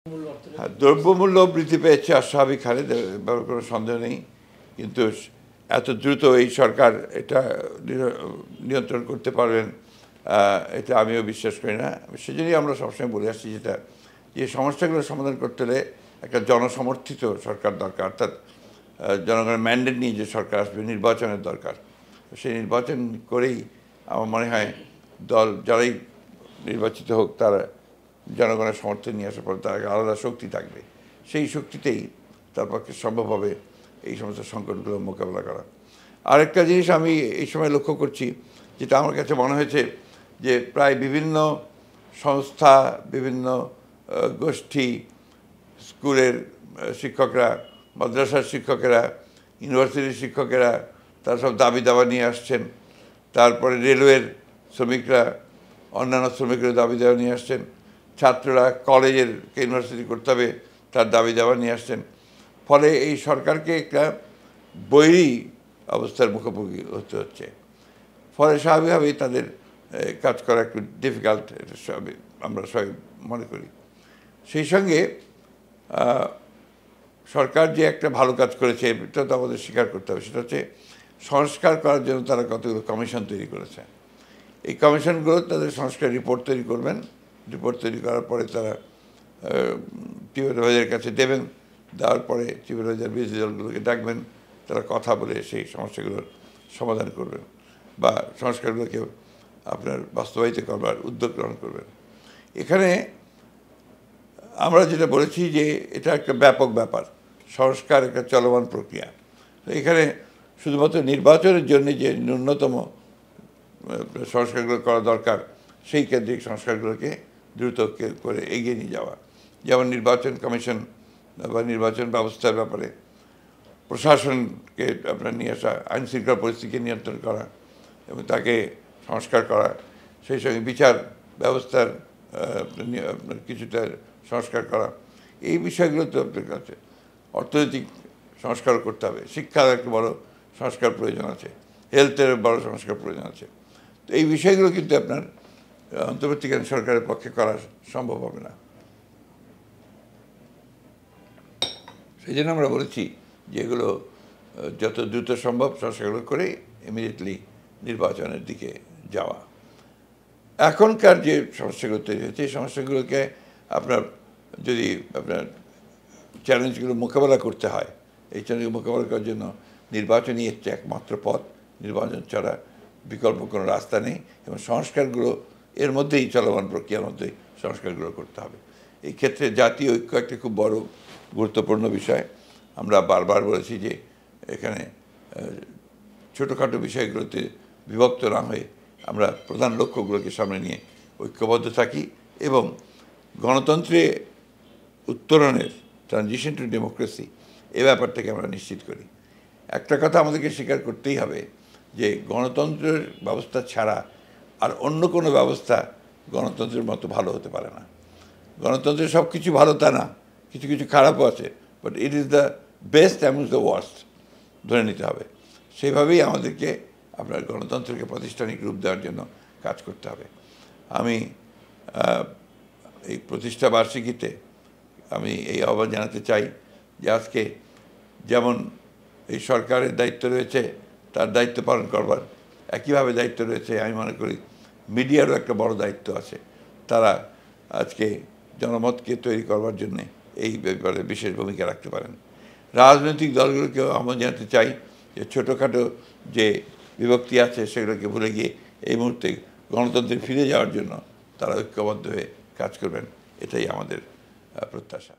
হ্যাঁ, দ্রব্যমূল্য বৃদ্ধি পেয়েছে অস্বাভাবিক হারে, ব্যাপারে কোনো সন্দেহ নেই। কিন্তু এত দ্রুত এই সরকার এটা নিয়ন্ত্রণ করতে পারবেন, এটা আমিও বিশ্বাস করি না। সেজন্যই আমরা সবসময় বলে আসছি যেটা, যে সমস্যাগুলো সমাধান করতে হলে একটা জনসমর্থিত সরকার দরকার, অর্থাৎ জনগণের ম্যান্ডেট নিয়ে যে সরকার আসবে, নির্বাচনের দরকার। সেই নির্বাচন করেই আমার মনে হয় দল যারাই নির্বাচিত হোক তারা জনগণের সমর্থন নিয়ে আসার পর তার আলাদা শক্তি থাকবে। সেই শক্তিতেই তার পক্ষে সম্ভব হবে এই সমস্ত সংকটগুলো মোকাবেলা করা। আরেকটা জিনিস আমি এই সময় লক্ষ্য করছি, যেটা আমার কাছে মনে হয়েছে, যে প্রায় বিভিন্ন সংস্থা, বিভিন্ন গোষ্ঠী, স্কুলের শিক্ষকরা, মাদ্রাসার শিক্ষকেরা, ইউনিভার্সিটির শিক্ষকেরা তারা সব দাবি দাবা নিয়ে আসছেন। তারপরে রেলওয়ের শ্রমিকরা, অন্যান্য শ্রমিকরা দাবি দাবা নিয়ে আসছেন। ছাত্ররা কলেজের ইউনিভার্সিটি করতে হবে তার দাবি দাবা নিয়ে আসছেন। ফলে এই সরকারকে একটা বৈরী অবস্থার মুখোমুখি হতে হচ্ছে। ফলে স্বাভাবিকভাবেই তাদের কাজ করা একটু ডিফিকাল্ট, এটা আমরা সবাই মনে করি। সেই সঙ্গে সরকার যে একটা ভালো কাজ করেছে এটা তো আমাদের স্বীকার করতে হবে, সেটা হচ্ছে সংস্কার করার জন্য তারা কতগুলো কমিশন তৈরি করেছে। এই কমিশনগুলো তাদের সংস্কার রিপোর্ট তৈরি করবেন। রিপোর্ট তৈরি করার পরে তারা চিফ অ্যাডভাইজারের কাছে দেবেন। দেওয়ার পরে চিফ অ্যাডভাইজার বিরোধী দলগুলোকে ডাকবেন, তারা কথা বলে সেই সমস্যাগুলোর সমাধান করবেন বা সংস্কারগুলোকে আপনার বাস্তবায়িত করবার উদ্যোগ গ্রহণ করবেন। এখানে আমরা যেটা বলেছি যে এটা একটা ব্যাপক ব্যাপার, সংস্কার একটা চলমান প্রক্রিয়া। এখানে শুধুমাত্র নির্বাচনের জন্য যে ন্যূনতম সংস্কারগুলো করা দরকার, সেই কেন্দ্রিক সংস্কারগুলোকে দ্রুত করে এগিয়ে নিয়ে যাওয়া। যেমন নির্বাচন কমিশন বা নির্বাচন ব্যবস্থার ব্যাপারে প্রশাসনকে আপনার নিয়ে আসা, আইন শৃঙ্খলা পরিস্থিতিকে নিয়ন্ত্রণ করা এবং তাকে সংস্কার করা। সেই সঙ্গে বিচার ব্যবস্থার আপনার কিছুটা সংস্কার করা। এই বিষয়গুলো তো আপনার কাছে অর্থনৈতিক সংস্কার করতে হবে, শিক্ষার একটা বড় সংস্কার প্রয়োজন আছে, হেলথের বড় সংস্কার প্রয়োজন আছে। তো এই বিষয়গুলো কিন্তু আপনার অন্তর্বর্তীকালীন সরকারের পক্ষে করা সম্ভব হবে না। সেই জন্য আমরা বলেছি যে এগুলো যত দ্রুত সম্ভব সংস্কারগুলো করে ইমিডিয়েটলি নির্বাচনের দিকে যাওয়া। এখনকার যে সমস্যাগুলো তৈরি হয়েছে এই সমস্যাগুলোকে আপনার যদি আপনার চ্যালেঞ্জগুলো মোকাবেলা করতে হয়, এই চ্যালেঞ্জগুলো মোকাবেলা করার জন্য নির্বাচনই হচ্ছে একমাত্র পথ। নির্বাচন ছাড়া বিকল্প কোনো রাস্তা নেই এবং সংস্কারগুলো এর মধ্যেই, চলমান প্রক্রিয়ার মধ্যেই সংস্কারগুলো করতে হবে। এই ক্ষেত্রে জাতীয় ঐক্য একটা খুব বড় গুরুত্বপূর্ণ বিষয়। আমরা বারবার বলেছি যে এখানে ছোটোখাটো বিষয়গুলোতে বিভক্ত না হয়ে আমরা প্রধান লক্ষ্যগুলোকে সামনে নিয়ে ঐক্যবদ্ধ থাকি এবং গণতন্ত্রে উত্তরণের, ট্রানজিশন টু ডেমোক্রেসি, এ ব্যাপারটাকে আমরা নিশ্চিত করি। একটা কথা আমাদেরকে স্বীকার করতেই হবে যে গণতন্ত্রের ব্যবস্থা ছাড়া আর অন্য কোনো ব্যবস্থা গণতন্ত্রের মতো ভালো হতে পারে না। গণতন্ত্রের সব কিছু ভালো তা না, কিছু কিছু খারাপও আছে, but it is the best amongst the worst ধরে নিতে হবে। সেইভাবেই আমাদেরকে আপনার গণতন্ত্রকে প্রাতিষ্ঠানিক রূপ দেওয়ার জন্য কাজ করতে হবে। আমি এই প্রতিষ্ঠা বার্ষিকীতে আমি এই আহ্বান জানাতে চাই যে আজকে যেমন এই সরকারের দায়িত্ব রয়েছে তার দায়িত্ব পালন করবার, একইভাবে দায়িত্ব রয়েছে আমি মনে করি মিডিয়ারও একটা বড় দায়িত্ব আছে। তারা আজকে জনমতকে তৈরি করবার জন্যে এই ব্যাপারে বিশেষ ভূমিকা রাখতে পারেন। রাজনৈতিক দলগুলোকেও আহ্বান জানাতে চাই যে ছোটোখাটো যে বিভক্তি আছে সেগুলোকে ভুলে গিয়ে এই মুহূর্তে গণতন্ত্রে ফিরে যাওয়ার জন্য তারা ঐক্যবদ্ধ হয়ে কাজ করবেন, এটাই আমাদের প্রত্যাশা।